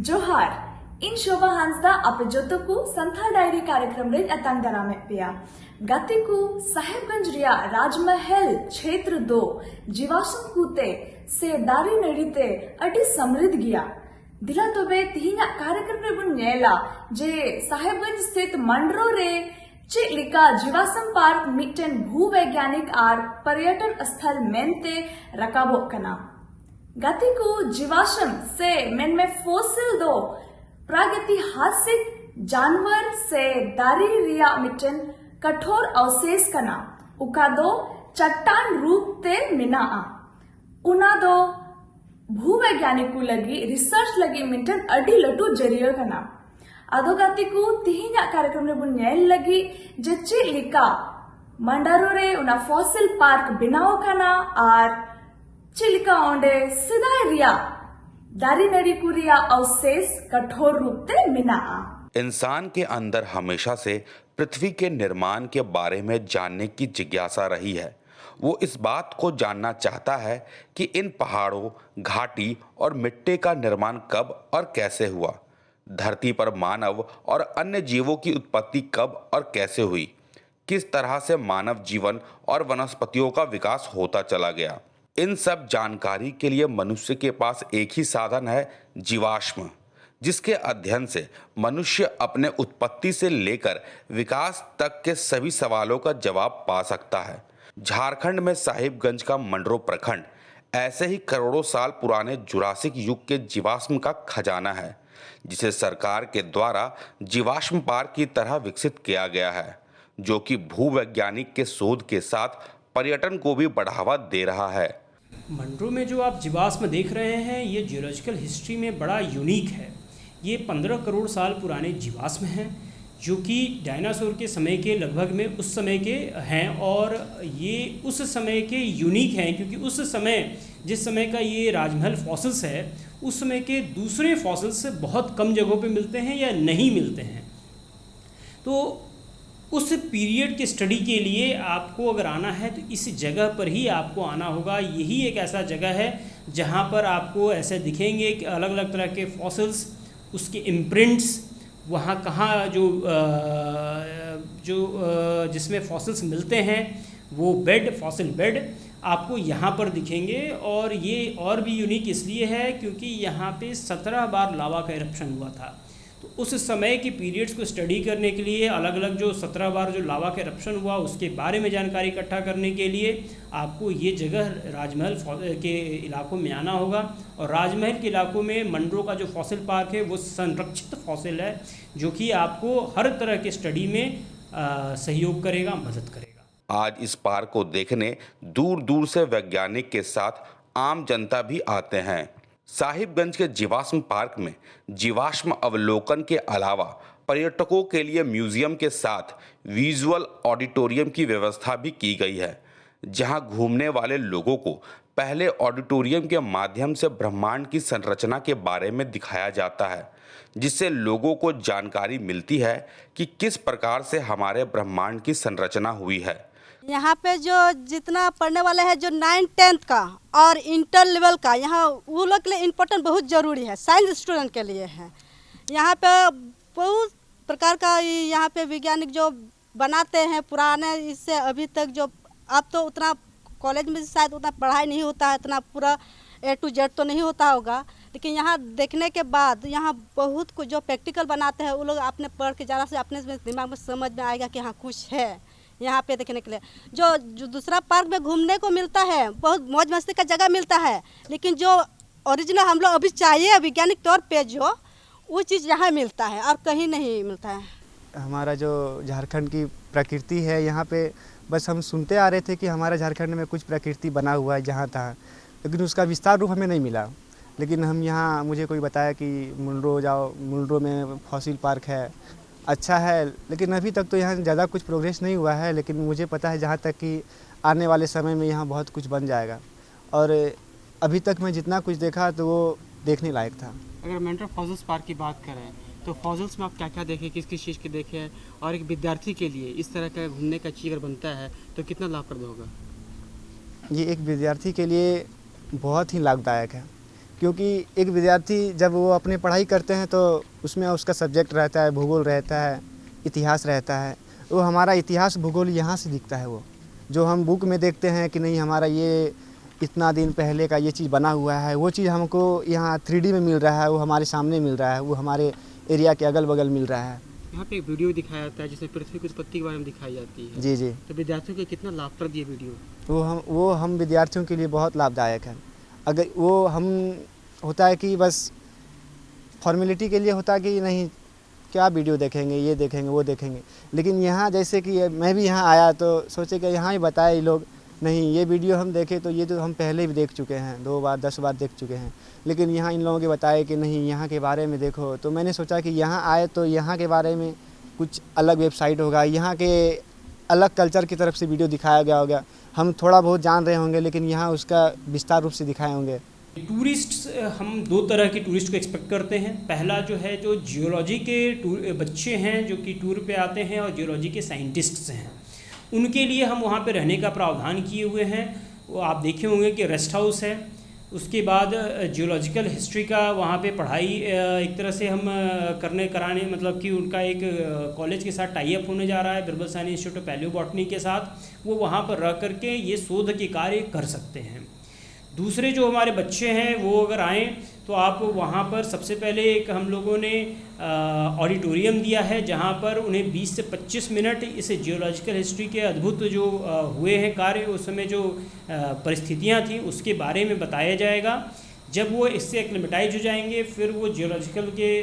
जोहार इन शोभा हांसदा आपे जोतोकू संथा डायरी कार्यक्रम रे अतंग दरामे पिया गतिकू साहेबगंज रिया राजमहल क्षेत्र 2 जीवाश्म कूते से दारी नड़ीते अटी समृद्ध गया दिला तोबे तिहिना कार्यक्रम रे बुन नेला जे साहेबगंज स्थित मंडरो रे चिलिका जीवाश्म पार्क मिटन भूवैज्ञानिक आर पर्यटन स्थल मेनते रकाबो कना गतिकू जीवाश्म से मेन में फोसिल दो प्रागैतिहासिक जानवर से दारी रिया मिटन कठोर अवशेष कना उका दो चट्टान रूप ते मिना उना दो भूवैज्ञानिक लगी रिसर्च लगी मिटन अडी लटू जरियर कना अदो गतिकू तिहिना कार्यक्रम रे बुन नेल लगी जे चिलिका मंडारो रे उना फोसिल पार्क बिनाओ कना आर चिलिका ओंडे सिदाय रिया दारी नरी कुरिया अवशेष कठोर रूप ते मिना इंसान के अंदर हमेशा से पृथ्वी के निर्माण के बारे में जानने की जिज्ञासा रही है। वो इस बात को जानना चाहता है कि इन पहाड़ों, घाटी और मिट्टी का निर्माण कब और कैसे हुआ, धरती पर मानव और अन्य जीवों की उत्पत्ति कब और कैसे हुई, किस तरह से मानव जीवन और वनस्पतियों का विकास होता चला गया। इन सब जानकारी के लिए मनुष्य के पास एक ही साधन है, जीवाश्म, जिसके अध्ययन से मनुष्य अपने उत्पत्ति से लेकर विकास तक के सभी सवालों का जवाब पा सकता है। झारखंड में साहिबगंज का मंडरो प्रखंड ऐसे ही करोड़ों साल पुराने जुरासिक युग के जीवाश्म का खजाना है, जिसे सरकार के द्वारा जीवाश्म पार्क की तरह विकसित किया गया है, जो कि भूवैज्ञानिक के शोध के साथ पर्यटन को भी बढ़ावा दे रहा है। मंडरो में जो आप जीवाश्म देख रहे हैं, ये जियोलॉजिकल हिस्ट्री में बड़ा यूनिक है। ये 15 करोड़ साल पुराने जीवाश्म हैं, जो कि डायनासोर के समय के लगभग में उस समय के हैं, और ये उस समय के यूनिक हैं क्योंकि उस समय जिस समय का ये राजमहल फॉसिल्स है, उस समय के दूसरे फॉसिल्स बहुत कम जगहों पे मिलते हैं या नहीं मिलते हैं। तो उस पीरियड की स्टडी के लिए आपको अगर आना है तो इस जगह पर ही आपको आना होगा। यही एक ऐसा जगह है जहाँ पर आपको ऐसे दिखेंगे कि अलग अलग तरह के फॉसिल्स, उसके इम्प्रिंट्स, वहाँ कहाँ जिसमें फॉसिल्स मिलते हैं वो बेड, फॉसिल बेड आपको यहाँ पर दिखेंगे। और ये और भी यूनिक इसलिए है क्योंकि यहाँ पे 17 बार लावा का इरप्शन हुआ था। तो उस समय के पीरियड्स को स्टडी करने के लिए अलग अलग जो 17 बार जो लावा का इरप्शन हुआ उसके बारे में जानकारी इकट्ठा करने के लिए आपको ये जगह राजमहल के इलाकों में आना होगा। और राजमहल के इलाकों में मंडरो का जो फॉसिल पार्क है वो संरक्षित फॉसिल है, जो कि आपको हर तरह के स्टडी में सहयोग करेगा, मदद करेगा। आज इस पार्क को देखने दूर दूर से वैज्ञानिक के साथ आम जनता भी आते हैं। साहिबगंज के जीवाश्म पार्क में जीवाश्म अवलोकन के अलावा पर्यटकों के लिए म्यूजियम के साथ विजुअल ऑडिटोरियम की व्यवस्था भी की गई है, जहां घूमने वाले लोगों को पहले ऑडिटोरियम के माध्यम से ब्रह्मांड की संरचना के बारे में दिखाया जाता है, जिससे लोगों को जानकारी मिलती है कि किस प्रकार से हमारे ब्रह्मांड की संरचना हुई है। यहाँ पे जो जितना पढ़ने वाले हैं, जो 9th-10th का और इंटर लेवल का, यहाँ वो लोग के लिए इम्पोर्टेंट बहुत ज़रूरी है, साइंस स्टूडेंट के लिए है। यहाँ पे बहुत प्रकार का यहाँ पे वैज्ञानिक जो बनाते हैं पुराने, इससे अभी तक जो अब तो उतना कॉलेज में शायद उतना पढ़ाई नहीं होता है, इतना पूरा A to Z तो नहीं होता होगा, लेकिन यहाँ देखने के बाद यहाँ बहुत कुछ जो प्रैक्टिकल बनाते हैं वो लोग आपने पढ़ के ज़रा से अपने दिमाग में समझ में आएगा कि हाँ कुछ है यहाँ पे देखने के लिए। जो दूसरा पार्क में घूमने को मिलता है, बहुत मौज मस्ती का जगह मिलता है, लेकिन जो ओरिजिनल हम लोग अभी चाहिए वैज्ञानिक तौर पे जो वो चीज़ यहाँ मिलता है और कहीं नहीं मिलता है। हमारा जो झारखंड की प्रकृति है, यहाँ पे बस हम सुनते आ रहे थे कि हमारा झारखंड में कुछ प्रकृति बना हुआ है जहाँ था, लेकिन उसका विस्तार रूप हमें नहीं मिला। लेकिन हम यहाँ, मुझे कोई बताया कि मुंडरो जाओ, मुंडरो में फॉसिल पार्क है, अच्छा है, लेकिन अभी तक तो यहाँ ज़्यादा कुछ प्रोग्रेस नहीं हुआ है। लेकिन मुझे पता है जहाँ तक कि आने वाले समय में यहाँ बहुत कुछ बन जाएगा, और अभी तक मैं जितना कुछ देखा तो वो देखने लायक था। अगर मंडरो फॉसिल्स पार्क की बात करें तो फॉसिल्स में आप क्या क्या देखें, किस किस चीज़ के देखें, और एक विद्यार्थी के लिए इस तरह का घूमने का चीज़ अगर बनता है तो कितना लाभप्रद होगा? ये एक विद्यार्थी के लिए बहुत ही लाभदायक है, क्योंकि एक विद्यार्थी जब वो अपनी पढ़ाई करते हैं तो उसमें उसका सब्जेक्ट रहता है, भूगोल रहता है, इतिहास रहता है। वो हमारा इतिहास भूगोल यहाँ से दिखता है। वो जो हम बुक में देखते हैं कि नहीं हमारा ये इतना दिन पहले का ये चीज़ बना हुआ है, वो चीज़ हमको यहाँ 3D में मिल रहा है, वो हमारे सामने मिल रहा है, वो हमारे एरिया के अगल बगल मिल रहा है। यहाँ पे एक वीडियो दिखाया जाता है जिसमें पृथ्वी की उत्पत्ति के बारे में दिखाई जाती है। जी जी, तो विद्यार्थियों के कितना लाभप्रद ये वीडियो? वो हम विद्यार्थियों के लिए बहुत लाभदायक है। अगर वो हम होता है कि बस फॉर्मेलिटी के लिए होता है कि नहीं क्या वीडियो देखेंगे, ये देखेंगे, वो देखेंगे, लेकिन यहाँ जैसे कि मैं भी यहाँ आया तो सोचे कि यहाँ ही बताए लोग, नहीं ये वीडियो हम देखे तो ये तो हम पहले भी देख चुके हैं, 2 बार 10 बार देख चुके हैं, लेकिन यहाँ इन लोगों के बताए कि नहीं यहाँ के बारे में देखो। तो मैंने सोचा कि यहाँ आए तो यहाँ के बारे में कुछ अलग वेबसाइट होगा, यहाँ के अलग कल्चर की तरफ से वीडियो दिखाया गया होगा। हम थोड़ा बहुत जान रहे होंगे लेकिन यहाँ उसका विस्तार रूप से दिखाए होंगे। टूरिस्ट, हम 2 तरह के टूरिस्ट को एक्सपेक्ट करते हैं। पहला जो है जो जियोलॉजी के बच्चे हैं जो कि टूर पे आते हैं और जियोलॉजी के साइंटिस्ट्स हैं, उनके लिए हम वहाँ पे रहने का प्रावधान किए हुए हैं। वो आप देखे होंगे कि रेस्ट हाउस है, उसके बाद जियोलॉजिकल हिस्ट्री का वहाँ पे पढ़ाई एक तरह से हम कराने मतलब कि उनका एक कॉलेज के साथ टाई अप होने जा रहा है Birbal Saini institute of palaeobotany के साथ। वो वहाँ पर रह करके ये शोध के कार्य कर सकते हैं। दूसरे जो हमारे बच्चे हैं वो अगर आएँ तो आप वहाँ पर सबसे पहले एक हम लोगों ने ऑडिटोरियम दिया है जहाँ पर उन्हें 20 से 25 मिनट इस जियोलॉजिकल हिस्ट्री के अद्भुत जो हुए हैं कार्य, उस समय जो परिस्थितियाँ थी उसके बारे में बताया जाएगा। जब वो इससे एक्लिमेटाइज हो जाएंगे फिर वो जियोलॉजिकल के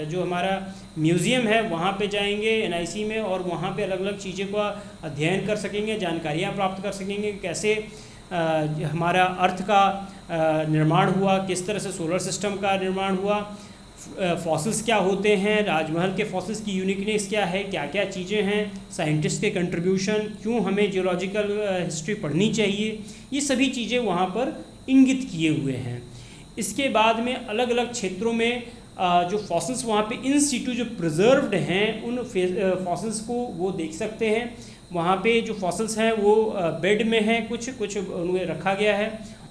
जो हमारा म्यूज़ियम है वहाँ पे जाएंगे NIC में, और वहाँ पे अलग अलग चीज़ों का अध्ययन कर सकेंगे, जानकारियाँ प्राप्त कर सकेंगे, कैसे हमारा अर्थ का निर्माण हुआ, किस तरह से सोलर सिस्टम का निर्माण हुआ, फॉसिल्स क्या होते हैं, राजमहल के फॉसिल्स की यूनिकनेस क्या है, क्या क्या चीज़ें हैं, साइंटिस्ट के कंट्रीब्यूशन, क्यों हमें जियोलॉजिकल हिस्ट्री पढ़नी चाहिए, ये सभी चीज़ें वहाँ पर इंगित किए हुए हैं। इसके बाद में अलग अलग क्षेत्रों में जो फॉसिल्स वहाँ पे इन सीटू जो प्रिजर्व्ड हैं उन फॉसिल्स को वो देख सकते हैं। वहाँ पे जो फॉसिल्स हैं वो बेड में हैं, कुछ उन्हें रखा गया है,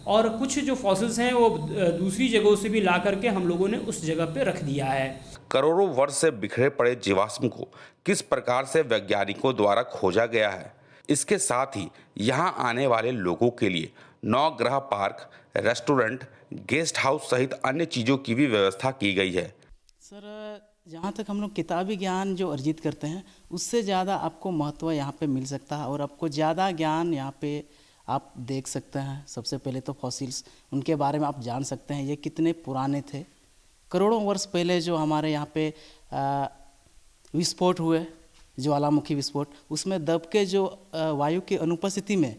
और कुछ जो फॉसिल्स हैं वो दूसरी जगहों से भी ला करके हम लोगों ने उस जगह पे रख दिया है। करोड़ों वर्ष से बिखरे पड़े जीवाश्म को किस प्रकार से वैज्ञानिकों द्वारा खोजा गया है, इसके साथ ही यहाँ आने वाले लोगों के लिए 9 ग्रह पार्क, रेस्टोरेंट, गेस्ट हाउस सहित अन्य चीज़ों की भी व्यवस्था की गई है। सर, जहाँ तक हम लोग किताबी ज्ञान जो अर्जित करते हैं उससे ज़्यादा आपको महत्व यहाँ पे मिल सकता है, और आपको ज़्यादा ज्ञान यहाँ पे आप देख सकते हैं। सबसे पहले तो फॉसिल्स, उनके बारे में आप जान सकते हैं ये कितने पुराने थे। करोड़ों वर्ष पहले जो हमारे यहाँ पे विस्फोट हुए, ज्वालामुखी विस्फोट, उसमें दब के जो वायु की अनुपस्थिति में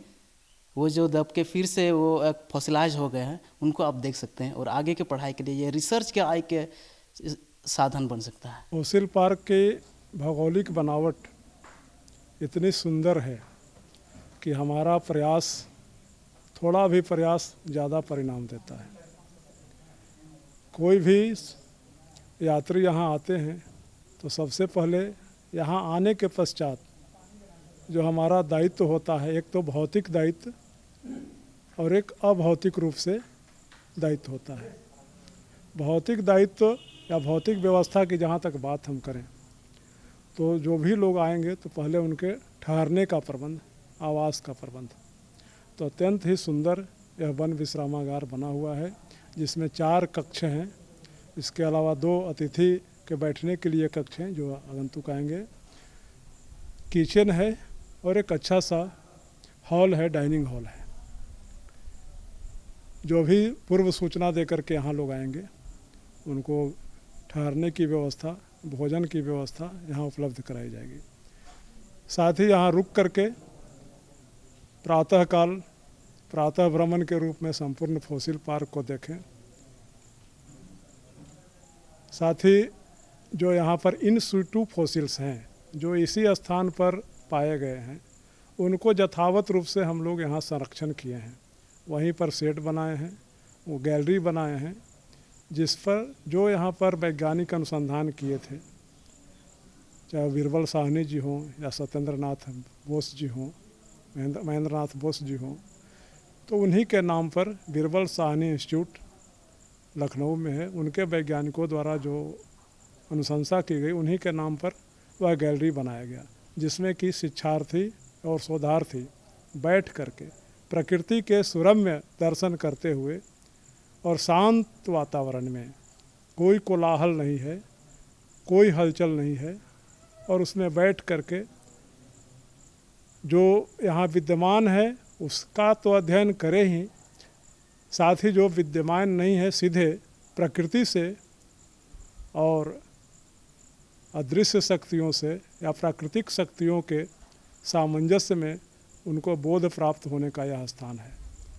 वो जो दब के फिर से वो फॉसिलाइज हो गए हैं, उनको आप देख सकते हैं। और आगे की पढ़ाई के लिए ये रिसर्च के आय के साधन बन सकता है। फॉसिल पार्क के भौगोलिक बनावट इतनी सुंदर है कि हमारा प्रयास, थोड़ा भी प्रयास ज़्यादा परिणाम देता है। कोई भी यात्री यहाँ आते हैं तो सबसे पहले यहाँ आने के पश्चात जो हमारा दायित्व होता है, एक तो भौतिक दायित्व और एक अभौतिक रूप से दायित्व होता है। भौतिक दायित्व या भौतिक व्यवस्था की जहाँ तक बात हम करें तो जो भी लोग आएंगे तो पहले उनके ठहरने का प्रबंध, आवास का प्रबंध, तो अत्यंत ही सुंदर यह वन विश्रामागार बना हुआ है जिसमें 4 कक्ष हैं। इसके अलावा 2 अतिथि के बैठने के लिए कक्ष हैं जो आगंतुक आएंगे, किचन है और एक अच्छा सा हॉल है, डाइनिंग हॉल है। जो भी पूर्व सूचना दे करके यहाँ लोग आएंगे उनको ठहरने की व्यवस्था, भोजन की व्यवस्था यहाँ उपलब्ध कराई जाएगी। साथ ही यहाँ रुक करके प्रातः भ्रमण के रूप में संपूर्ण फॉसिल पार्क को देखें। साथ ही जो यहाँ पर इन सीटू फॉसिल्स हैं जो इसी स्थान पर पाए गए हैं उनको यथावत रूप से हम लोग यहाँ संरक्षण किए हैं। वहीं पर सेट बनाए हैं, वो गैलरी बनाए हैं जिस पर जो यहाँ पर वैज्ञानिक अनुसंधान किए थे, चाहे बीरबल साहनी जी हों या सत्येंद्र नाथ बोस जी हों, महेंद्र नाथ बोस जी हों, तो उन्हीं के नाम पर बीरबल साहनी इंस्टीट्यूट लखनऊ में है, उनके वैज्ञानिकों द्वारा जो अनुशंसा की गई उन्हीं के नाम पर वह गैलरी बनाया गया, जिसमें कि शिक्षार्थी और शोधार्थी बैठ करके प्रकृति के सुरम्य दर्शन करते हुए और शांत वातावरण में, कोई कोलाहल नहीं है, कोई हलचल नहीं है, और उसमें बैठ करके जो यहाँ विद्यमान है उसका तो अध्ययन करें ही, साथ ही जो विद्यमान नहीं है सीधे प्रकृति से और अदृश्य शक्तियों से या प्राकृतिक शक्तियों के सामंजस्य में उनको बोध प्राप्त होने का यह स्थान है।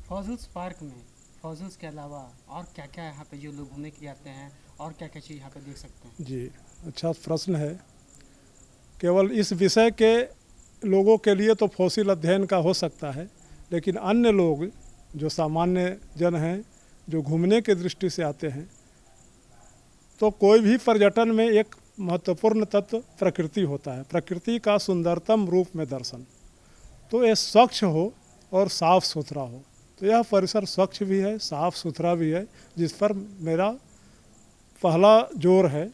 फॉसिल्स पार्क में फॉसिल्स के अलावा और क्या क्या यहाँ पे जो लोग घूमने के लिए आते हैं और क्या क्या चीज़ यहाँ पे देख सकते हैं? जी, अच्छा प्रश्न है। केवल इस विषय के लोगों के लिए तो फॉसिल अध्ययन का हो सकता है, लेकिन अन्य लोग जो सामान्य जन हैं, जो घूमने के दृष्टि से आते हैं, तो कोई भी पर्यटन में एक महत्वपूर्ण तत्व प्रकृति होता है। प्रकृति का सुंदरतम रूप में दर्शन, तो ये स्वच्छ हो और साफ़ सुथरा हो। तो यह परिसर स्वच्छ भी है, साफ़ सुथरा भी है, जिस पर मेरा पहला जोर है,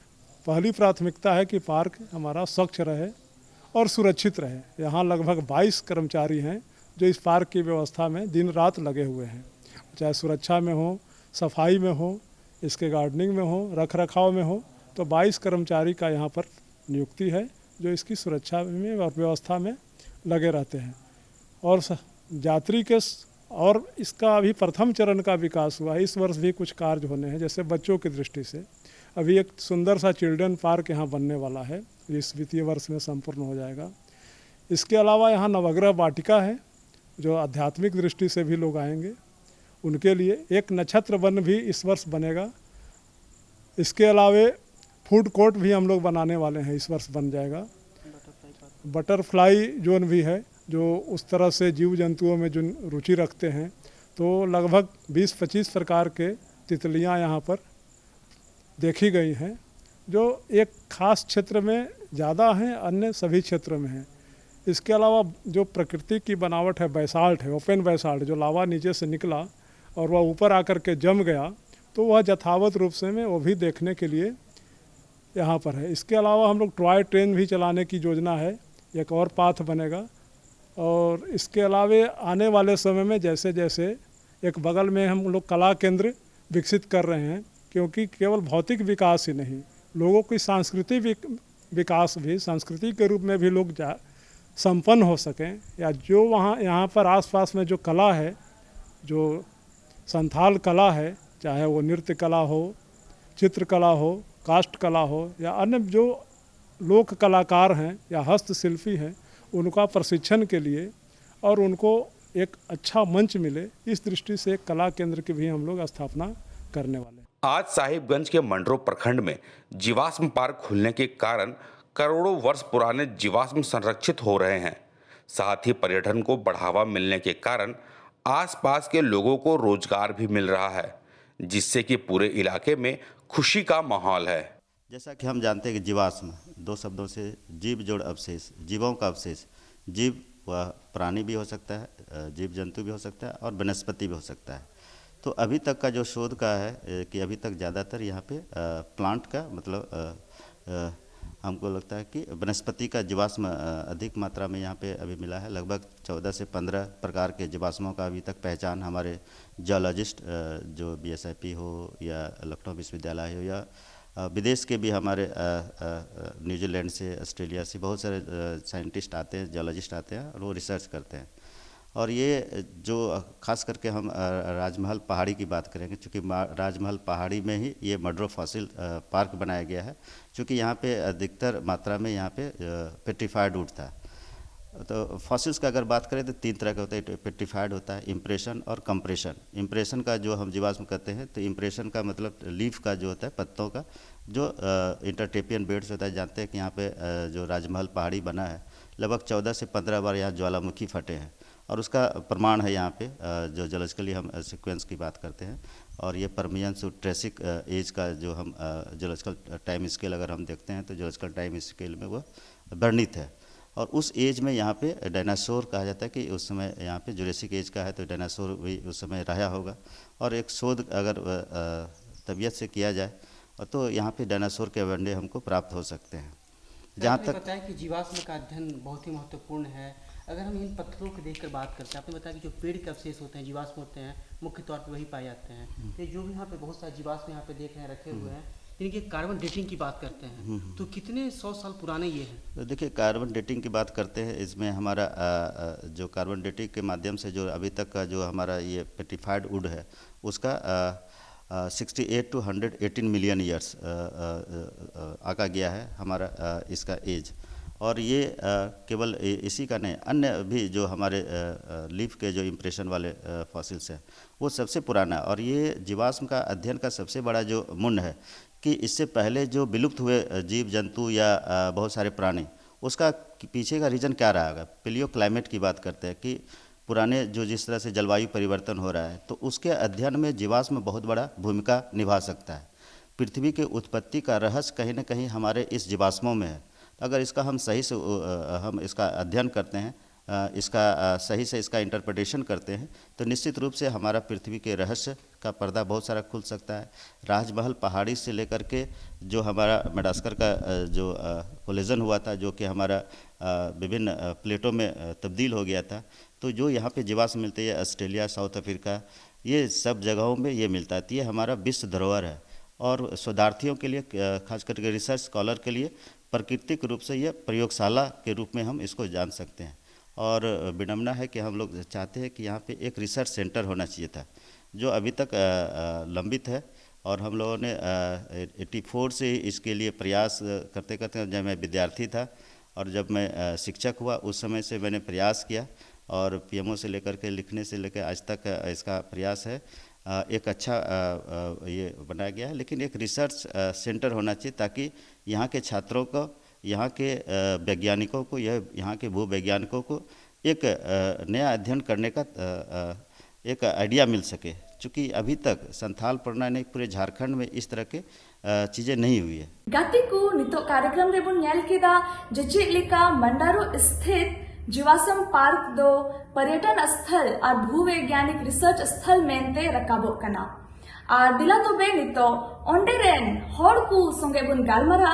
पहली प्राथमिकता है कि पार्क हमारा स्वच्छ रहे और सुरक्षित रहे। यहाँ लगभग 22 कर्मचारी हैं जो इस पार्क की व्यवस्था में दिन रात लगे हुए हैं, चाहे सुरक्षा में हो, सफाई में हो, इसके गार्डनिंग में हो, रख रखाव में हो। तो 22 कर्मचारी का यहाँ पर नियुक्ति है जो इसकी सुरक्षा में और व्यवस्था में लगे रहते हैं। और यात्री के और इसका अभी प्रथम चरण का विकास हुआ है। इस वर्ष भी कुछ कार्य होने हैं, जैसे बच्चों की दृष्टि से अभी एक सुंदर सा चिल्ड्रन पार्क यहाँ बनने वाला है, इस वित्तीय वर्ष में संपूर्ण हो जाएगा। इसके अलावा यहाँ नवग्रह वाटिका है, जो आध्यात्मिक दृष्टि से भी लोग आएंगे उनके लिए। एक नक्षत्र वन भी इस वर्ष बनेगा। इसके अलावे फूड कोर्ट भी हम लोग बनाने वाले हैं, इस वर्ष बन जाएगा। बटरफ्लाई जोन भी है, जो उस तरह से जीव जंतुओं में जो रुचि रखते हैं, तो लगभग 20-25 प्रकार के तितलियां यहाँ पर देखी गई हैं, जो एक खास क्षेत्र में ज़्यादा हैं, अन्य सभी क्षेत्रों में हैं। इसके अलावा जो प्रकृति की बनावट है, बैसाल्ट है, ओपन बैसाल्ट, जो लावा नीचे से निकला और वह ऊपर आकर के जम गया, तो वह यथावत रूप से में वो भी देखने के लिए यहाँ पर है। इसके अलावा हम लोग टॉय ट्रेन भी चलाने की योजना है, एक और पाथ बनेगा। और इसके अलावे आने वाले समय में जैसे जैसे एक बगल में हम लोग कला केंद्र विकसित कर रहे हैं, क्योंकि केवल भौतिक विकास ही नहीं, लोगों की सांस्कृतिक विकास भी, संस्कृति के रूप में भी लोग संपन्न हो सकें, या जो वहाँ यहाँ पर आसपास में जो कला है, जो संथाल कला है, चाहे वो नृत्य कला हो, चित्रकला हो, काष्ठ कला हो, या अन्य जो लोक कलाकार हैं या हस्तशिल्पी हैं, उनका प्रशिक्षण के लिए और उनको एक अच्छा मंच मिले, इस दृष्टि से एक कला केंद्र की भी हम लोग स्थापना करने वाले हैं। आज साहिबगंज के मंडरो प्रखंड में जीवाश्म पार्क खुलने के कारण करोड़ों वर्ष पुराने जीवाश्म संरक्षित हो रहे हैं। साथ ही पर्यटन को बढ़ावा मिलने के कारण आसपास के लोगों को रोजगार भी मिल रहा है, जिससे कि पूरे इलाके में खुशी का माहौल है। जैसा कि हम जानते हैं कि जीवाश्म 2 शब्दों से जीव जोड़ अवशेष, जीवों का अवशेष। जीव वह प्राणी भी हो सकता है, जीव जंतु भी हो सकता है और वनस्पति भी हो सकता है। तो अभी तक का जो शोध का है कि अभी तक ज़्यादातर यहाँ पे प्लांट का मतलब हमको लगता है कि वनस्पति का जीवाश्म अधिक मात्रा में यहाँ पे अभी मिला है। लगभग 14 से 15 प्रकार के जीवाश्मों का अभी तक पहचान हमारे जियोलॉजिस्ट जो BSIP हो या लखनऊ विश्वविद्यालय हो या विदेश के भी हमारे न्यूजीलैंड से, ऑस्ट्रेलिया से बहुत सारे साइंटिस्ट आते हैं, जियोलॉजिस्ट आते हैं और वो रिसर्च करते हैं। और ये जो खास करके हम राजमहल पहाड़ी की बात करेंगे, चूँकि राजमहल पहाड़ी में ही ये मंडरो फॉसिल पार्क बनाया गया है, चूँकि यहाँ पे अधिकतर मात्रा में यहाँ पे पेट्रीफाइड वुड था। तो फॉसिल्स का अगर बात करें तो 3 तरह का होता है, पेट्रीफाइड होता है, इम्प्रेशन और कंप्रेशन। इम्प्रेशन का जो हम जीवाश्म कहते हैं, तो इम्प्रेशन का मतलब लीफ का जो होता है, पत्तों का जो इंटरटेपियन बेड्स होता है। जानते हैं कि यहाँ पे जो राजमहल पहाड़ी बना है, लगभग 14 से 15 बार यहाँ ज्वालामुखी फटे हैं, और उसका प्रमाण है यहाँ पे जो जियोलॉजिकली हम सीक्वेंस की बात करते हैं। और ये परमियन ट्रेसिक एज का जो हम जियोलॉजिकल टाइम स्केल अगर हम देखते हैं, तो जियोलॉजिकल टाइम स्केल में वो वर्णित है। और उस एज में यहाँ पे डायनासोर कहा जाता है कि उस समय यहाँ पे जुरेसिक एज का है, तो डायनासोर भी उस समय रहा होगा। और एक शोध अगर तबीयत से किया जाए और तो यहाँ पे डायनासोर के अंडे हमको प्राप्त हो सकते हैं। जहाँ आपने तक बताया कि जीवाश्म का अध्ययन बहुत ही महत्वपूर्ण है। अगर हम इन पत्थरों को देखकर बात करते हैं, आपने बताया कि जो पेड़ के अवशेष होते हैं, जीवाश्म होते हैं, मुख्य तौर पे वही पाए जाते हैं। तो जो भी यहाँ पे बहुत सारे जीवाश्म यहाँ पे देख रहे हैं रखे हुए हैं, इनके कार्बन डेटिंग की बात करते हैं, तो कितने 100 साल पुराने ये हैं? तो देखिए, कार्बन डेटिंग की बात करते हैं, इसमें हमारा जो कार्बन डेटिंग के माध्यम से जो अभी तक का जो हमारा ये पेट्रीफाइड वुड है उसका 68 to 118 मिलियन ईयर्स आका गया है हमारा इसका एज। और ये केवल इसी का नहीं, अन्य भी जो हमारे लीफ के जो इम्प्रेशन वाले फॉसिल्स हैं वो सबसे पुराना है। और ये जीवाश्म का अध्ययन का सबसे बड़ा जो मूल्य है कि इससे पहले जो विलुप्त हुए जीव जंतु या बहुत सारे प्राणी, उसका पीछे का रीज़न क्या रहा होगा। पेलियो क्लाइमेट की बात करते हैं कि पुराने जो जिस तरह से जलवायु परिवर्तन हो रहा है, तो उसके अध्ययन में जीवाश्म बहुत बड़ा भूमिका निभा सकता है। पृथ्वी के उत्पत्ति का रहस्य कहीं न कहीं हमारे इस जीवाश्मों में है। अगर इसका हम सही से हम इसका अध्ययन करते हैं, इसका सही से इसका इंटरप्रिटेशन करते हैं, तो निश्चित रूप से हमारा पृथ्वी के रहस्य का पर्दा बहुत सारा खुल सकता है। राजमहल पहाड़ी से लेकर के जो हमारा मेडागास्कर का जो कोलिजन हुआ था, जो कि हमारा विभिन्न प्लेटों में तब्दील हो गया था, तो जो यहाँ पे जीवाश्म मिलते हैं ऑस्ट्रेलिया, साउथ अफ्रीका, ये सब जगहों में ये मिलता है। तो ये हमारा विश्व धरोहर है और शोधार्थियों के लिए, खास करके रिसर्च स्कॉलर के लिए प्राकृतिक रूप से ये प्रयोगशाला के रूप में हम इसको जान सकते हैं। और विडम्बना है कि हम लोग चाहते हैं कि यहाँ पे एक रिसर्च सेंटर होना चाहिए था, जो अभी तक लंबित है। और हम लोगों ने 84 से इसके लिए प्रयास करते करते, जब मैं विद्यार्थी था और जब मैं शिक्षक हुआ, उस समय से मैंने प्रयास किया और पीएमओ से लेकर के लिखने से लेकर आज तक इसका प्रयास है। एक अच्छा ये बनाया गया है, लेकिन एक रिसर्च सेंटर होना चाहिए ताकि यहाँ के छात्रों को, यहाँ के वैज्ञानिकों को, यहाँ के भूवैज्ञानिकों को एक नया अध्ययन करने का एक आइडिया मिल सके। चूँकि अभी तक संथाल प्रणाली पूरे झारखंड में इस तरह के चीज़ें नहीं हुई है। गाती को नितो कार्यक्रम रे बुन नेल केदा जे चेक लेका मंडारो स्थित जीवाश्म पार्क दो पर्यटन स्थल और भूवैज्ञानिक रिसर्च स्थल मेनते रकाबो कना। और दिला तो बे नितो ओंडेरेन हॉर को संगे बुन गालमरा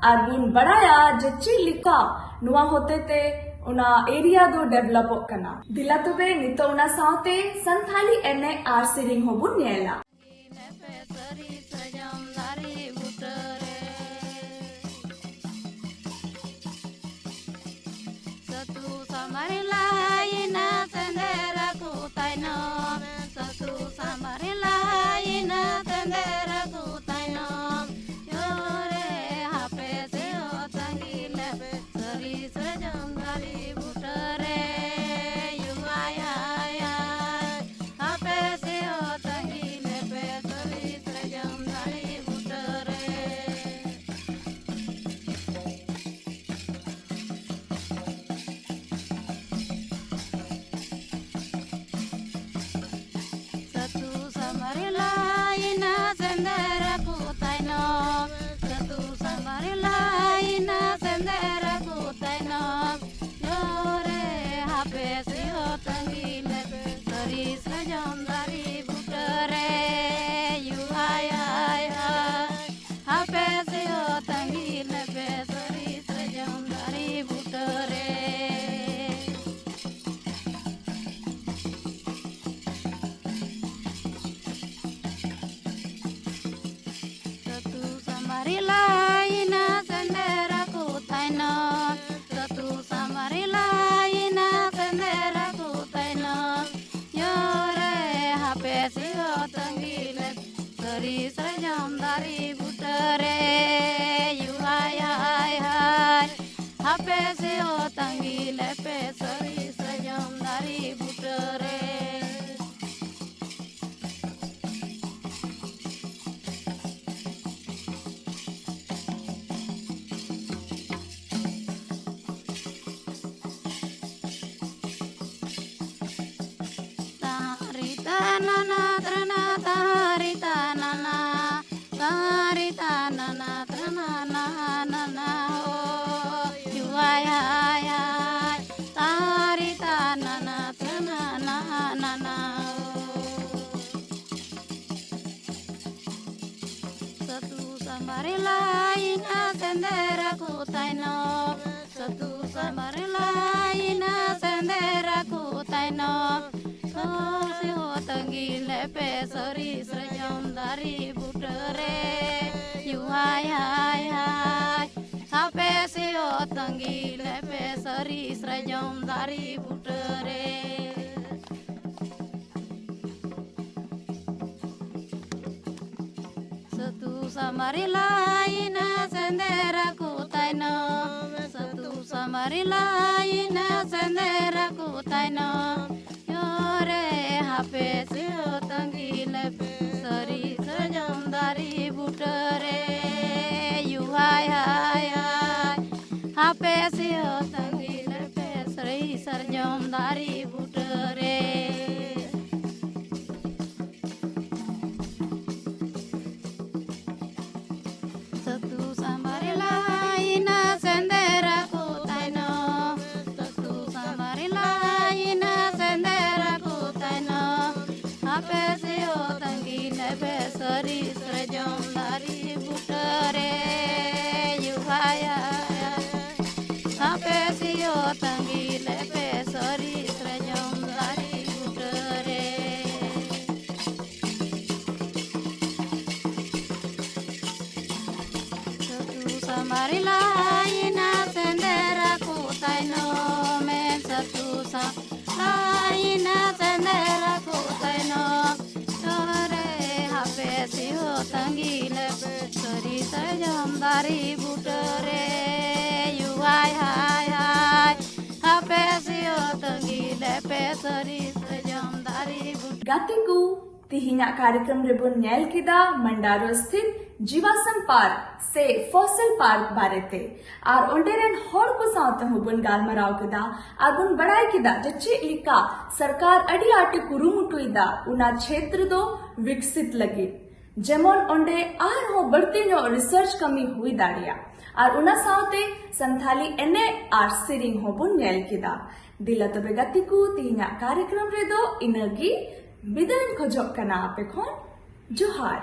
और बुन बड़ाया जे चेक लेका नुआ होते ते उना एरिया दो डेवलप कना। दिला तो बे नितो उना साउते संथाली एने आर सेरिंग हो बुन नेला। taino se ho tangi le pe sari srajam dari butare yu hai hai hai hape se ho tangi le pe sari srajam dari butare satu samarila ina sendera ku taino satu samarila ina sendera ku taino yore hape se tangi lepe sari sarjam dari butare yu hai hai hai hape se tangi lepe sari sarjam dari butare satu samarila ina sendera ku taino satu samarila ina sendera ku taino hape se tangi lepe sari sarjam dari butare yu hai hai hape se tangi lepe sari sarjam dari butare satu samarila ina sendera ku taino men satu samarila ina sendera ku taino tore hape se tangi lepe sari sarjam dari butare yu hai hai hai hape se tangi lepe sari sarjam dari butare Gatiku तिहिना कार्यक्रम रेबुन न्याल किदा मंडारो स्थित जीवाश्म park से fossil park बारेते are ओंडेरन horror को साथ हुबुन गालमराव किदा are बुन बड़ाई किदा जच्चे इका सरकार अडी आटे कुरुमुटु इदा उना क्षेत्र दो विकसित लगी जेमोन ओंडे आर हो बढ़ती नो रिसर्च कमी हुई दाड़िया आर उना सावते संथाली एने आर सिरिंग होबुन न्याल किदा दिला तबे गतिकु तिहिना कार्यक्रम रेदो इनगी बिदान खोजोक कना आपे खोन जोहार